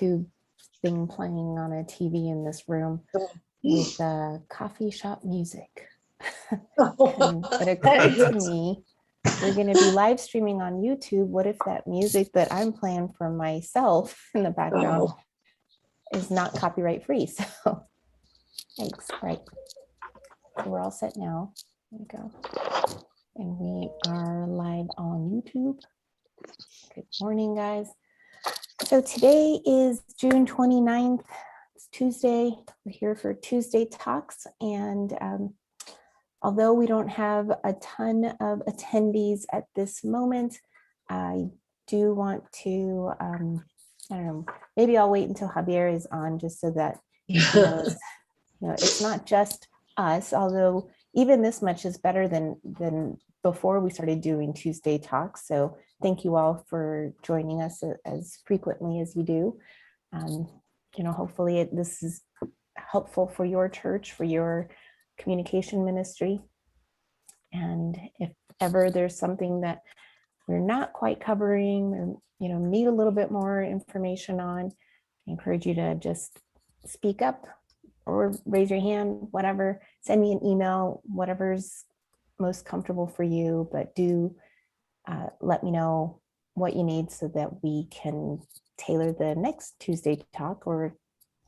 YouTube thing playing on a TV in this room with coffee shop music. And it occurred to me, we're going to be live streaming on YouTube. What if that music that I'm playing for myself in the background is not copyright free? So thanks. Right. So we're all set now. There we go. And we are live on YouTube. Good morning, guys. So today is June 29th. It's Tuesday. We're here for Tuesday Talks. And although we don't have a ton of attendees at this moment, I do want to, I don't know, maybe I'll wait until Javier is on just so that he knows, it's not just us, although even this much is better than before we started doing Tuesday Talks. So thank you all for joining us as frequently as you do. Hopefully this is helpful for your church, for your communication ministry. And if ever there's something that we're not quite covering or need a little bit more information on, I encourage you to just speak up or raise your hand, whatever, send me an email, whatever's most comfortable for you, but do let me know what you need so that we can tailor the next Tuesday Talk or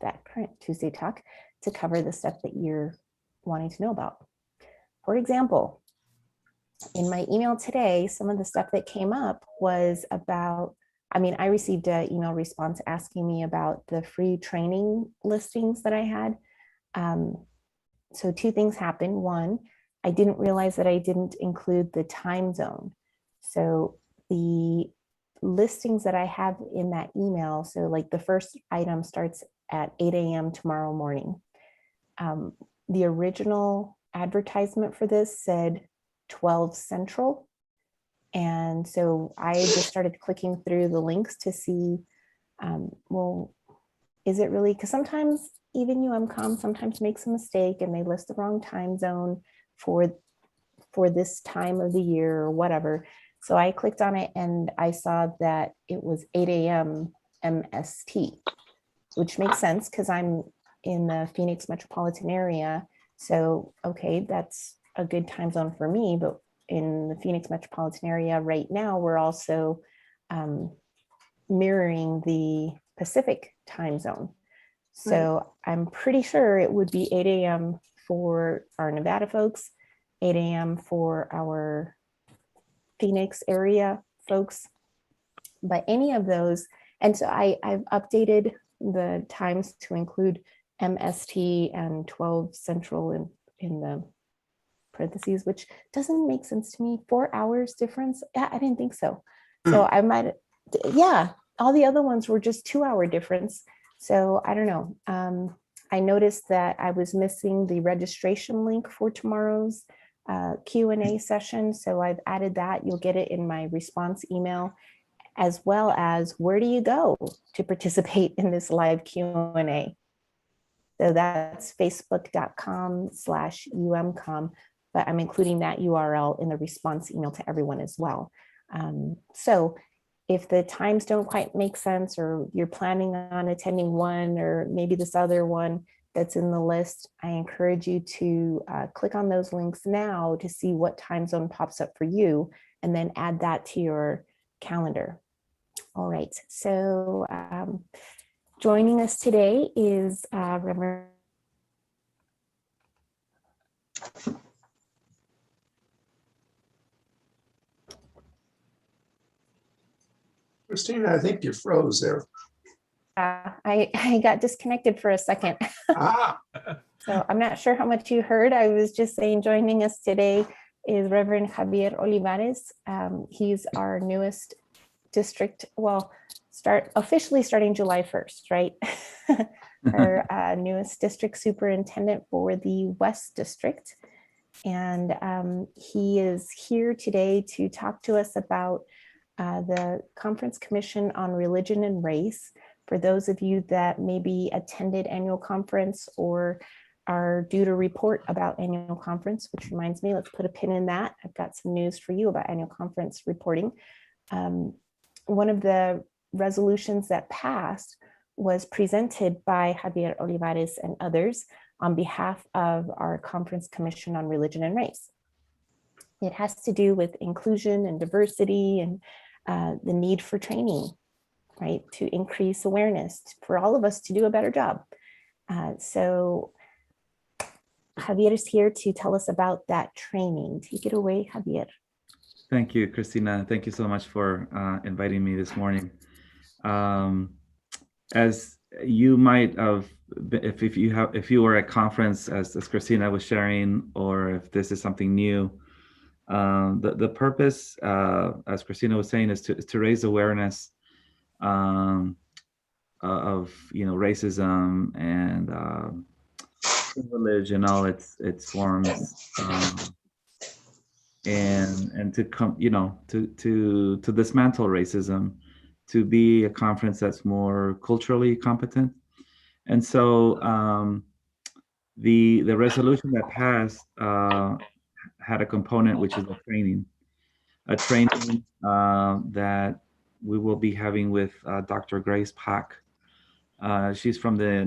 that current Tuesday Talk to cover the stuff that you're wanting to know about. For example, in my email today, some of the stuff that came up was about, I received an email response asking me about the free training listings that I had. So two things happened. One, I didn't realize that I didn't include the time zone. So the listings that I have in that email, so like the first item starts at 8 a.m. tomorrow morning. The original advertisement for this said 12 Central. And so I just started clicking through the links to see, well, is it really? Because sometimes even UMCOM sometimes makes a mistake and they list the wrong time zone for this time of the year or whatever. So I clicked on it and I saw that it was 8 a.m. MST, which makes sense because I'm in the Phoenix metropolitan area. So, okay, that's a good time zone for me, but in the Phoenix metropolitan area right now, we're also mirroring the Pacific time zone. So I'm pretty sure it would be 8 a.m. for our Nevada folks, 8 a.m. for our Phoenix area folks, but any of those. And so I've updated the times to include MST and 12 Central in the parentheses, which doesn't make sense to me. 4 hours difference? Yeah, I didn't think so. So I might, all the other ones were just 2 hour difference. So I don't know. I noticed that I was missing the registration link for tomorrow's Q&A session. So I've added that. You'll get it in my response email, as well as where do you go to participate in this live Q&A. So that's facebook.com/UMCOM, but I'm including that URL in the response email to everyone as well. So if the times don't quite make sense, or you're planning on attending one, or maybe this other one that's in the list, I encourage you to click on those links now to see what time zone pops up for you, and then add that to your calendar. All right, so joining us today is Rev. Christina, I think you froze there. I got disconnected for a second. So I'm not sure how much you heard. I was just saying joining us today is Rev Javier Olivas. He's our newest district, officially starting July 1st, right? Our newest district superintendent for the West District. And he is here today to talk to us about the Conference Commission on Religion and Race. For those of you that maybe attended annual conference or are due to report about annual conference, which reminds me, let's put a pin in that. I've got some news for you about annual conference reporting. One of the resolutions that passed was presented by Javier Olivas and others on behalf of our Conference Commission on Religion and Race. It has to do with inclusion and diversity and the need for training, right, to increase awareness for all of us to do a better job. So Javier is here to tell us about that training. Take it away, Javier. Thank you, Christina. Thank you so much for inviting me this morning. As you might have, if you were at conference, as Christina was sharing, or if this is something new, the purpose, as Christina was saying, is to raise awareness of racism and privilege and all its forms. And to come, to dismantle racism, to be a conference that's more culturally competent. And so the resolution that passed had a component, which is a training that we will be having with Dr. Grace Pak. She's from the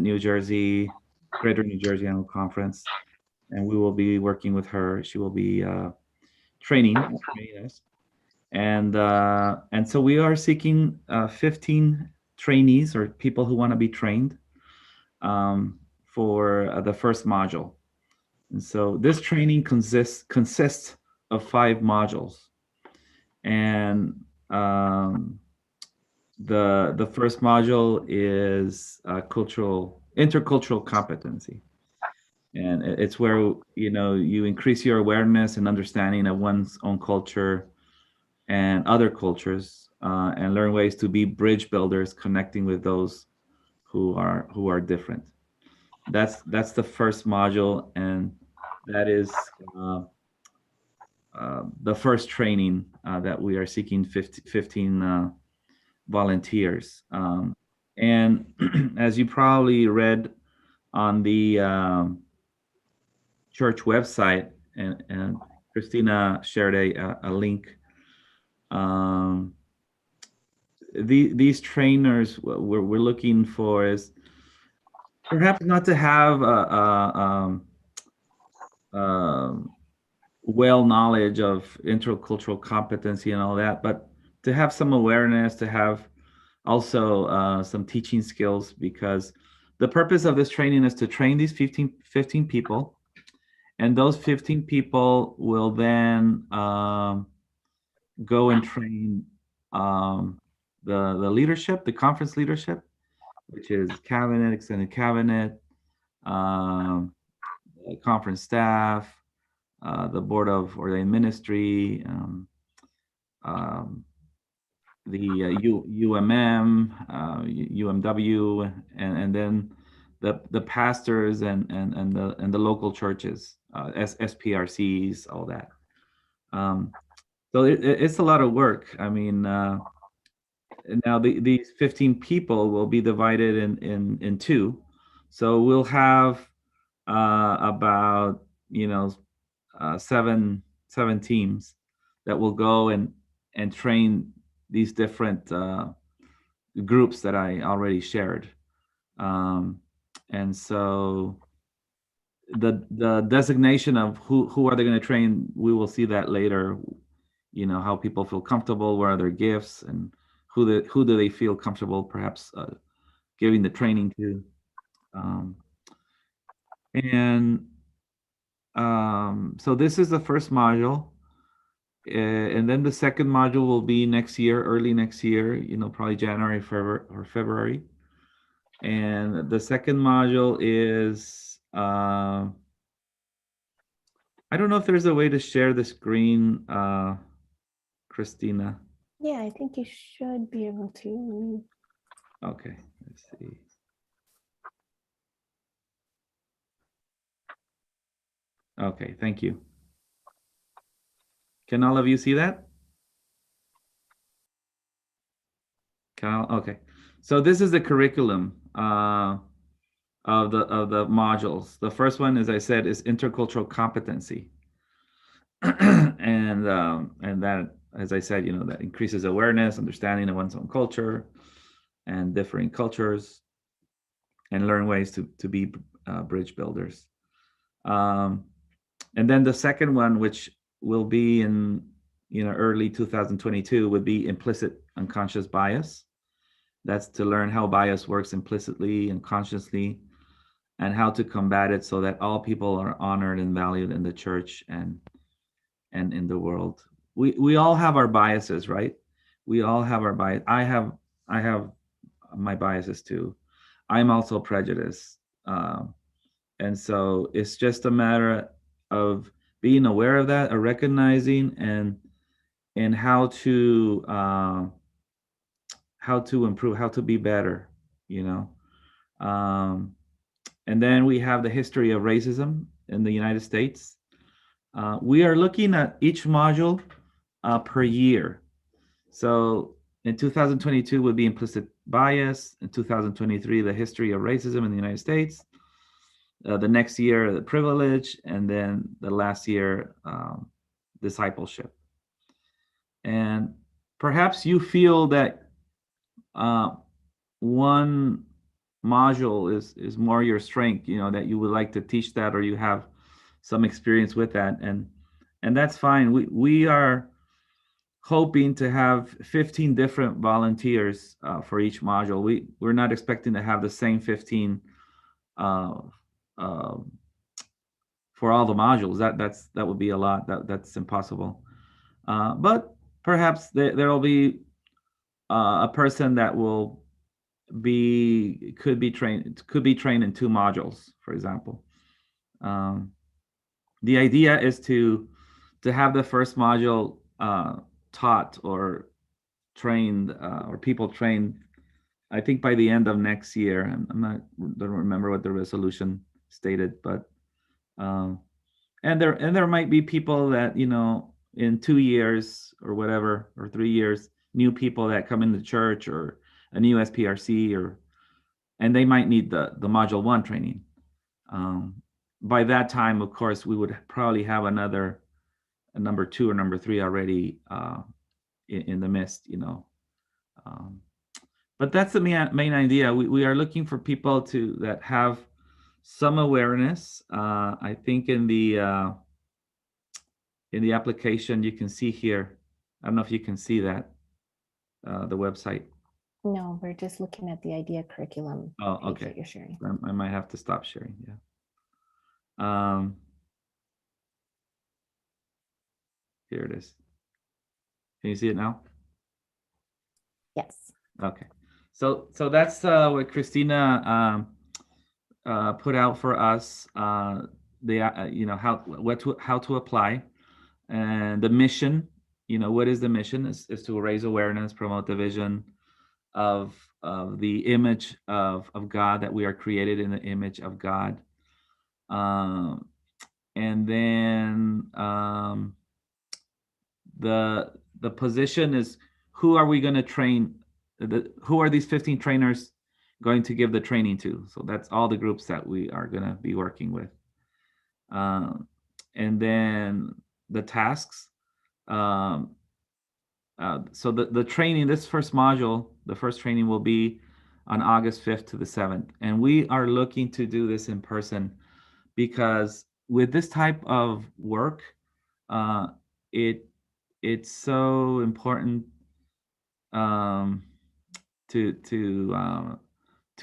Greater New Jersey Annual Conference, and we will be working with her. She will be training us. And so we are seeking 15 trainees or people who want to be trained for the first module. And so this training consists of 5 modules. And the first module is intercultural competency. And it's where you increase your awareness and understanding of one's own culture and other cultures, and learn ways to be bridge builders, connecting with those who are different. That's the first module, and that is the first training that we are seeking 15 volunteers. And as you probably read on the church website, and Christina shared a link. These trainers, what we're looking for is perhaps not to have well knowledge of intercultural competency and all that, but to have some awareness, to have also some teaching skills, because the purpose of this training is to train these 15 people, and those 15 people will then go and train the leadership, the conference leadership, which is cabinet, extended cabinet, conference staff, the board of ordained ministry, the UMM, UMW, and then the pastors and the local churches, SPRCs, all that. So it's a lot of work. I mean, now these 15 people will be divided in 2. So we'll have about 7 teams that will go and train these different groups that I already shared. And so the designation of who are they going to train, we will see that later. How people feel comfortable, what are their gifts, and who do they feel comfortable perhaps giving the training to. So this is the first module. And then the second module will be next year, early next year, probably January, February. And the second module is, I don't know if there's a way to share the screen, Christina. Yeah, I think you should be able to. Okay, let's see. Okay, thank you. Can all of you see that? Okay. So this is the curriculum of the modules. The first one, as I said, is intercultural competency, and that, as I said, that increases awareness, understanding of one's own culture and differing cultures. and learn ways to be bridge builders. Um, and then the second one, which will be in early 2022, would be implicit unconscious bias. That's to learn how bias works implicitly and consciously, and how to combat it so that all people are honored and valued in the church and in the world. We all have our biases, right? We all have our bias. I have my biases too. I'm also prejudiced, and so it's just a matter of being aware of that, or recognizing and how to improve, how to be better, you know. Um, and then we have the history of racism in the United States. We are looking at each module per year. So in 2022 would be implicit bias. In 2023, the history of racism in the United States. The next year, the privilege, and then the last year, discipleship. And perhaps you feel that uh, one module is more your strength, that you would like to teach that, or you have some experience with that, and that's fine. We are hoping to have 15 different volunteers for each module. We're not expecting to have the same 15 uh, uh, for all the modules. That would be a lot. That's impossible. But perhaps there will be a person that will be could be trained in two modules, for example. Um, the idea is to have the first module taught or trained, or people trained, I think by the end of next year. I'm not don't remember what the resolution stated, but um, and there might be people that in 2 years or whatever, or 3 years, new people that come into church, or a new SPRC, and they might need the module one training. Um, by that time, of course, we would probably have a number two or number three already in the midst. Um, but that's the main idea. We are looking for people that have some awareness. I think in the application you can see here. I don't know if you can see that, the website. No, we're just looking at the idea curriculum Oh, page okay. that you're sharing. I might have to stop sharing. Yeah. Um, Here it is. Can you see it now? Yes. Okay. So that's what Christina put out for us. The how to apply, and the mission. What is the mission? Is to raise awareness, promote the vision of the image of God, that we are created in the image of God. Um, and then the position is, who are we going to train? Who are these 15 trainers going to give the training to? So that's all the groups that we are going to be working with. And then the tasks. So the training, this first module, the first training will be on August 5th to the 7th. And we are looking to do this in person, because with this type of work, uh, it it's so important, um, to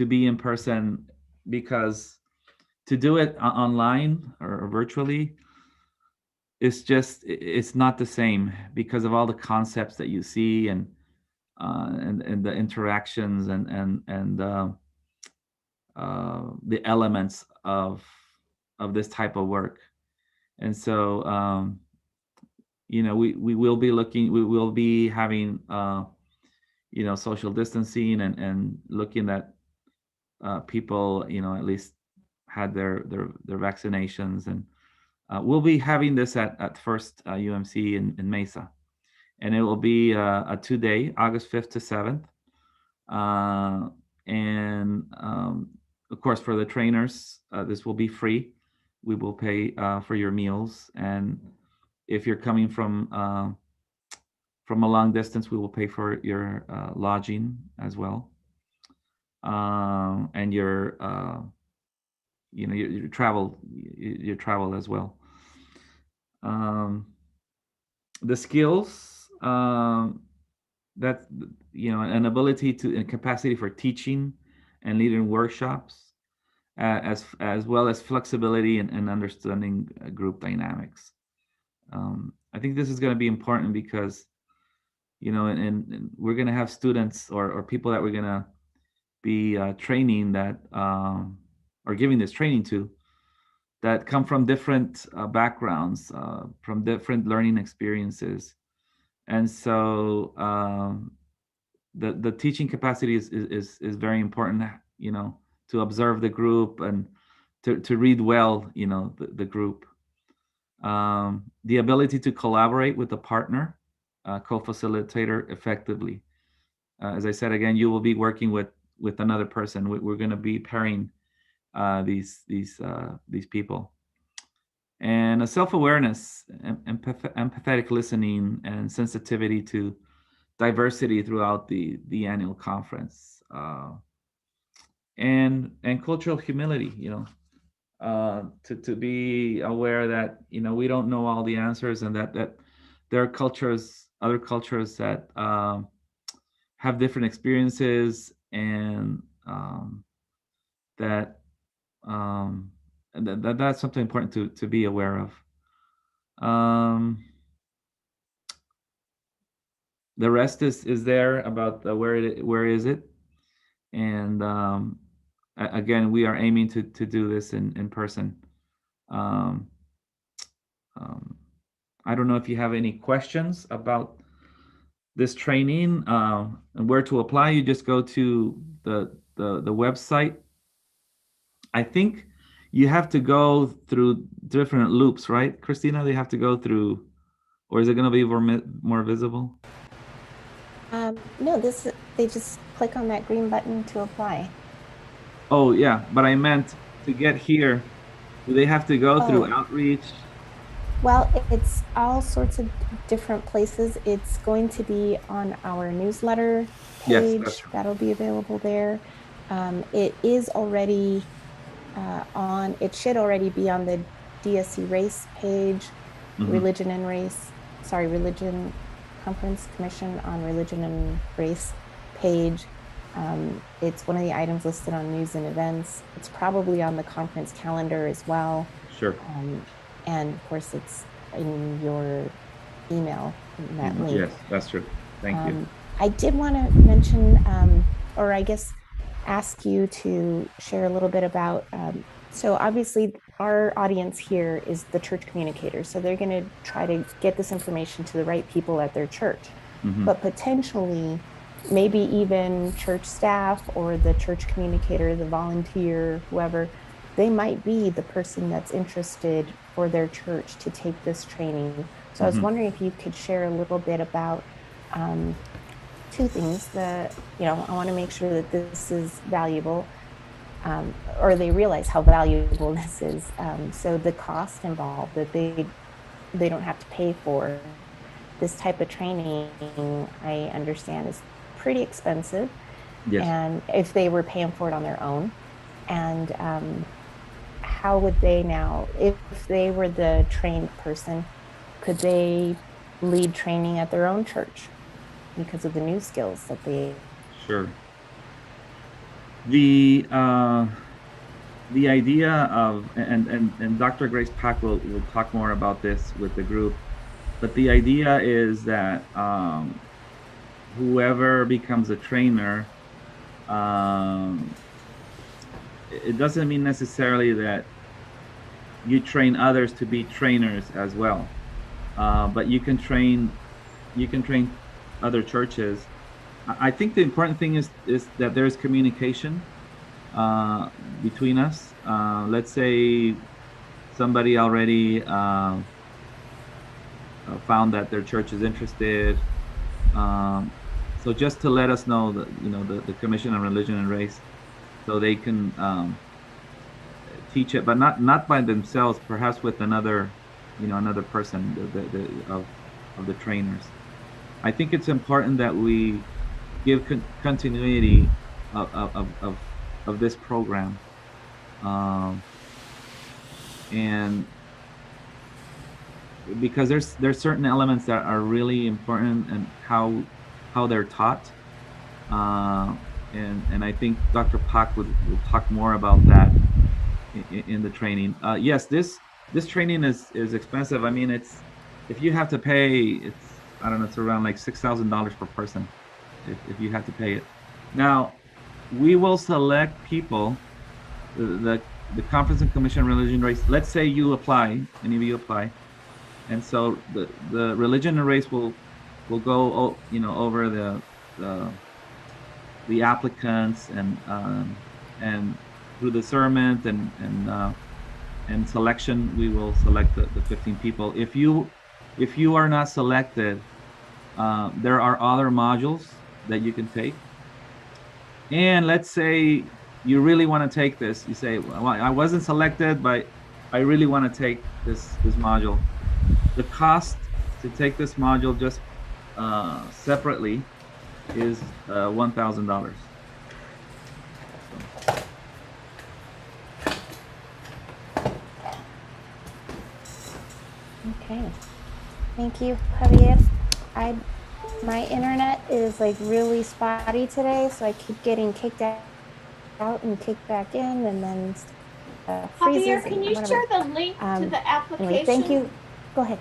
be in person, because to do it online or virtually, it's not the same, because of all the concepts that you see, and the interactions, and the elements of this type of work. And so we will be looking, we will be having social distancing, and looking at people, at least had their vaccinations. And we'll be having this at first UMC in Mesa, and it will be a 2-day, August 5th to 7th. And of course, for the trainers, this will be free. We will pay for your meals, and if you're coming from a long distance, we will pay for your lodging as well. and your travel as well. Um, the skills that an ability to and capacity for teaching and leading workshops, as well as flexibility and understanding group dynamics. I think this is going to be important because and we're going to have students or people that we're going to be training that or giving this training to, that come from different backgrounds, from different learning experiences, and so the teaching capacity is very important. To observe the group and to read well, the group. The ability to collaborate with the partner, co-facilitator effectively. As I said again, you will be working with another person. We're going to be pairing these people, and a self-awareness, empathetic listening, and sensitivity to diversity throughout the annual conference, and cultural humility. To be aware that we don't know all the answers, and that there are other cultures that have different experiences, and that that's something important to be aware of. The rest is there about where is it, and again, we are aiming to do this in person. Um, um, I don't know if you have any questions about this training, and where to apply. You just go to the website. I think you have to go through different loops, right, Christina? They have to go through, or is it going to be more visible? No, they just click on that green button to apply. Oh yeah, but I meant to get here. Do they have to go through Oh, outreach? well, it's all sorts of different places. It's going to be on our newsletter Yes, that's page true. that'll be available there. It is already it should already be on the DSC race page, Hmm. religion and race, sorry, religion conference commission on religion and race page. It's one of the items listed on news and events. It's probably on the conference calendar as well. Sure. Um, and of course, it's in your email, in that link. Yes, that's true. Thank you. I did want to mention, or I guess ask you to share a little bit about. So, obviously, our audience here is the church communicators. So, they're going to try to get this information to the right people at their church. Hmm. But potentially, maybe even church staff or the church communicator, the volunteer, whoever, they might be the person that's interested for their church to take this training. So I was Hmm. wondering if you could share a little bit about um, two things. I want to make sure that this is valuable, or they realize how valuable this is. So the cost involved, that they don't have to pay for this type of training, I understand, is pretty expensive. Yes. And if they were paying for it on their own, and how would they now, if they were the trained person, could they lead training at their own church because of the new skills that they. Sure. The idea of, and Dr. Grace Pack will talk more about this with the group, but the idea is that whoever becomes a trainer, um, it doesn't mean necessarily that you train others to be trainers as well, but you can train other churches. I think the important thing is that there's communication between us. Let's say somebody already found that their church is interested. So just to let us know that the Commission on Religion and Race, so they can teach it, but not by themselves, perhaps with another person, of the trainers. I think it's important that we give continuity of this program, and because there's certain elements that are really important and how they're taught, and I think Dr. Pak will talk more about that in the training. Yes, this training is expensive. I mean, it's if you have to pay, it's I don't know, it's around like $6,000 per person if you have to pay it. Now, we will select people. The conference and commission religion race. Let's say you apply, any of you apply, and so the religion and race will go over the applicants and through discernment and selection, we will select the 15 people. If you are not selected, there are other modules that you can take. And let's say you really want to take this. You say, well, I wasn't selected, but I really want to take this module. The cost to take this module just separately is $1,000. Okay. Thank you, Javier. My internet is like really spotty today, so I keep getting kicked out and kicked back in, and then freezes. Javier, can you share the link to the application? Anyway, thank you. Go ahead.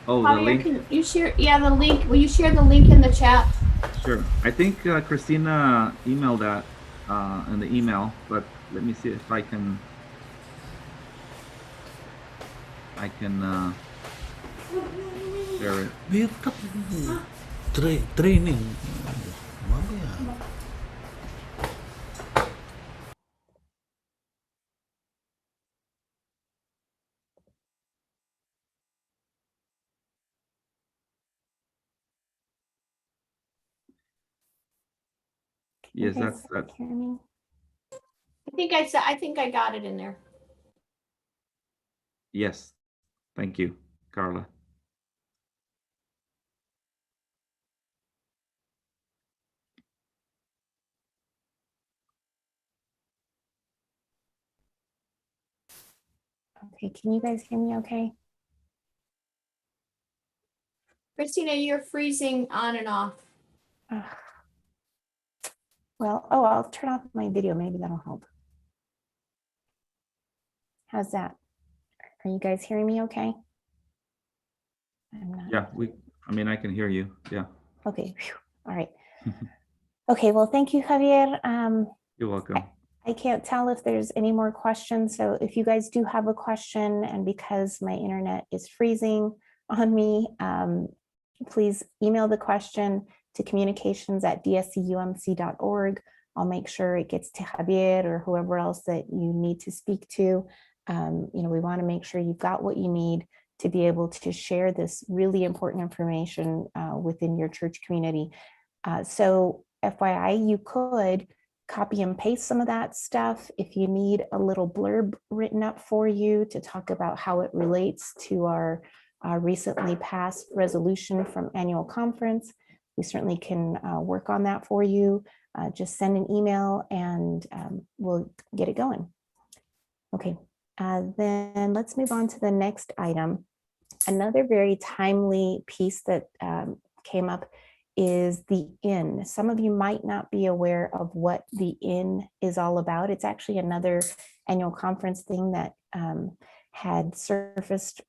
Oh, Javier, the link. can you share? Yeah, the link. Will you share the link in the chat? Sure. I think Christina emailed that in the email, but let me see if I can share it. Biar kan training. Mamaya. Yes, that's Hear me? I think I got it in there. yes. Thank you, Carla. Okay, can you guys hear me okay? Christina, you're freezing on and off. Well, I'll turn off my video. Maybe that'll help. How's that? Are you guys hearing me okay? I'm not. Yeah, I can hear you. Yeah. Okay. Whew. All right. Okay. Well, thank you, Javier. You're welcome. I can't tell if there's any more questions. So if you guys do have a question, and because my internet is freezing on me, please email the question to communications@dscumc.org. I'll make sure it gets to Javier or whoever else that you need to speak to. We want to make sure you've got what you need to be able to share this really important information within your church community. So FYI, you could copy and paste some of that stuff. If you need a little blurb written up for you to talk about how it relates to our recently passed resolution from annual conference, we certainly can work on that for you. Just send an email and we'll get it going. Okay, then let's move on to the next item. Another very timely piece that came up is the IN. Some of you might not be aware of what the IN is all about. It's actually another annual conference thing that had surfaced,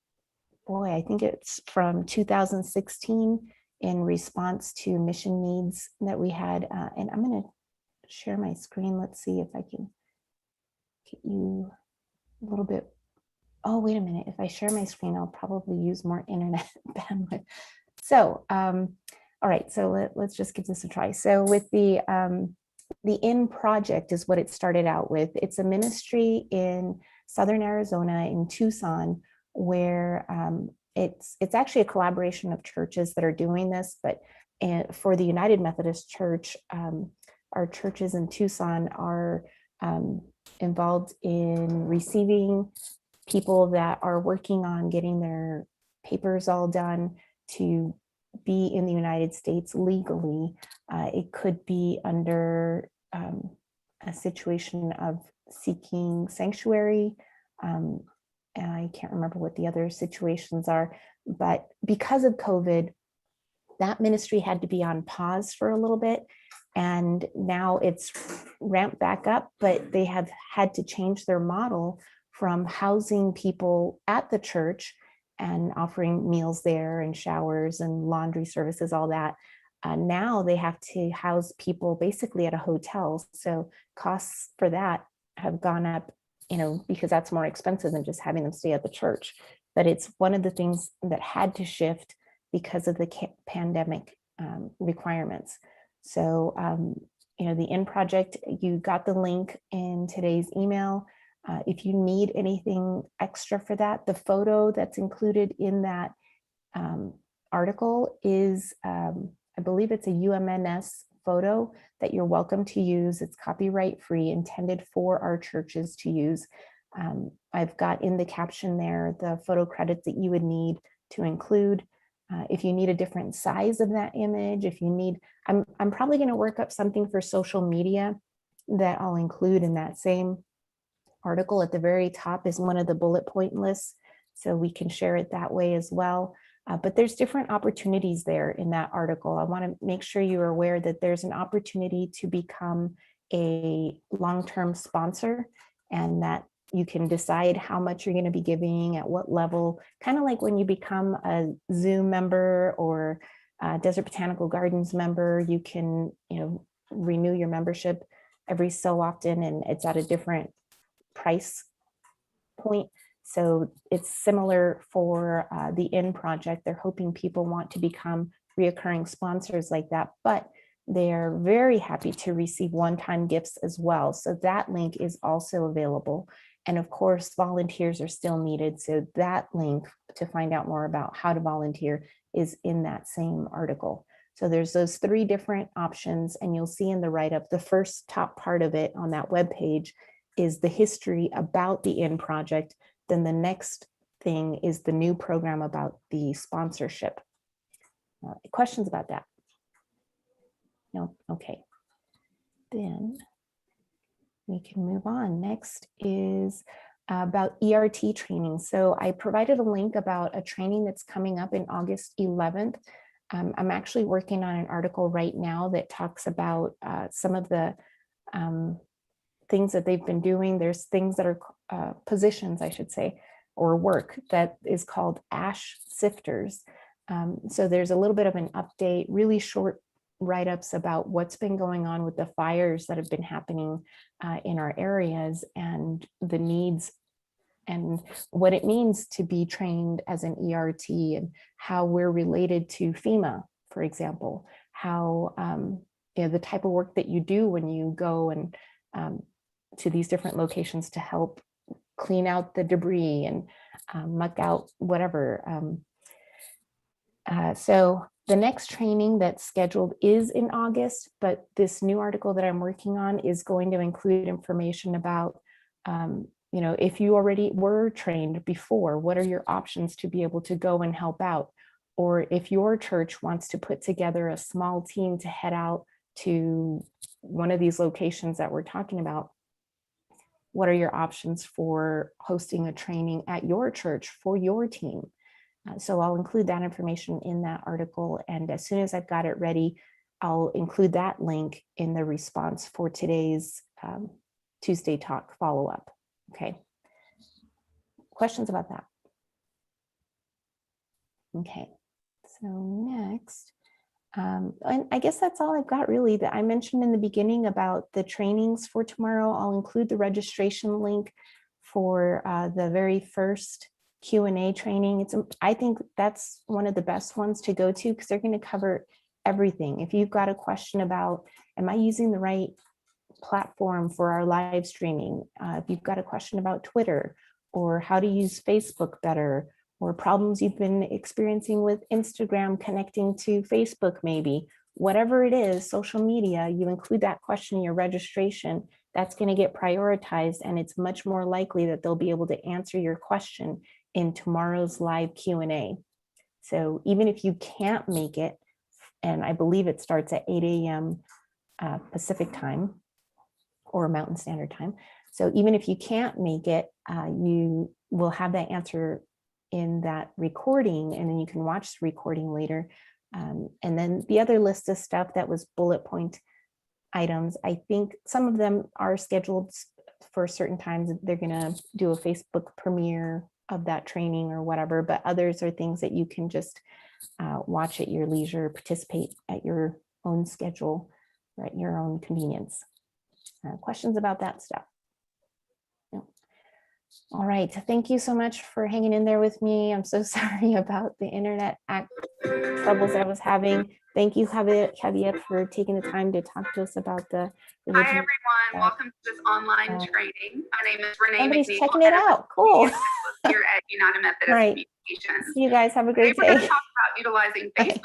boy, I think it's from 2016 in response to mission needs that we had. And I'm going to share my screen. Let's see if I can get you a little bit. Oh, wait a minute. If I share my screen, I'll probably use more internet bandwidth. So, all right, so let's just give this a try. So with the IN project is what it started out with. It's a ministry in Southern Arizona in Tucson, where it's actually a collaboration of churches that are doing this, but for the United Methodist Church, our churches in Tucson are involved in receiving people that are working on getting their papers all done to be in the United States legally. It could be under a situation of seeking sanctuary. And I can't remember what the other situations are, but because of COVID, that ministry had to be on pause for a little bit. And now it's ramped back up, but they have had to change their model from housing people at the church and offering meals there and showers and laundry services, all that. Now they have to house people basically at a hotel. So costs for that have gone up, because that's more expensive than just having them stay at the church. But it's one of the things that had to shift because of the pandemic requirements. So, the In Project, you got the link in today's email. If you need anything extra for that, the photo that's included in that article is, I believe it's a UMNS photo that you're welcome to use. It's copyright free, intended for our churches to use. I've got in the caption there the photo credits that you would need to include. If you need a different size of that image, if you need, I'm probably going to work up something for social media that I'll include in that same article. At the very top is one of the bullet point lists, so we can share it that way as well. But there's different opportunities there in that article. I want to make sure you're aware that there's an opportunity to become a long-term sponsor, and that you can decide how much you're going to be giving at what level, kind of like when you become a Zoom member or Desert Botanical Gardens member. You can, renew your membership every so often, and it's at a different price point. So it's similar for the In Project. They're hoping people want to become reoccurring sponsors like that, but they're very happy to receive one-time gifts as well. So that link is also available. And of course, volunteers are still needed. So that link to find out more about how to volunteer is in that same article. So there's those 3 different options, and you'll see in the write-up, the first top part of it on that webpage is the history about the In Project. Then the next thing is the new program about the sponsorship. Questions about that? No? Okay. Then we can move on. Next is about ERT training. So I provided a link about a training that's coming up in August 11th. I'm actually working on an article right now that talks about some of the things that they've been doing. There's things that are positions, I should say, or work that is called ash sifters. So there's a little bit of an update, really short write-ups about what's been going on with the fires that have been happening in our areas, and the needs and what it means to be trained as an ERT, and how we're related to FEMA, for example, how the type of work that you do when you go and to these different locations to help clean out the debris and muck out whatever. So the next training that's scheduled is in August, but this new article that I'm working on is going to include information about, if you already were trained before, what are your options to be able to go and help out? Or if your church wants to put together a small team to head out to one of these locations that we're talking about, what are your options for hosting a training at your church for your team? So I'll include that information in that article. And as soon as I've got it ready, I'll include that link in the response for today's Tuesday talk follow-up. Okay. Questions about that? Okay. So next, and I guess that's all I've got really. That I mentioned in the beginning about the trainings for tomorrow. I'll include the registration link for the very first Q&A training. I think that's one of the best ones to go to, because they're going to cover everything. If you've got a question about, am I using the right platform for our live streaming? If you've got a question about Twitter, or how to use Facebook better, or problems you've been experiencing with Instagram connecting to Facebook, maybe, whatever it is, social media, you include that question in your registration, that's going to get prioritized, and it's much more likely that they'll be able to answer your question in tomorrow's live Q&A. So even if you can't make it, and I believe it starts at 8 a.m. Pacific time or Mountain Standard Time. So even if you can't make it, you will have that answer in that recording, and then you can watch the recording later. And then the other list of stuff that was bullet point items, I think some of them are scheduled for certain times. They're going to do a Facebook premiere of that training or whatever, but others are things that you can just watch at your leisure, participate at your own schedule, or at your own convenience. Questions about that stuff? No. All right, thank you so much for hanging in there with me. I'm so sorry about the internet troubles I was having. Thank you, Javier, for taking the time to talk to us about the Hi, religion. everyone. Welcome to this online training. My name is Renee Somebody's McNeil. checking it out. Cool. Here at United Methodist Right. Communications. See you guys. Have a Today great we're going to day. talk about utilizing Okay. Facebook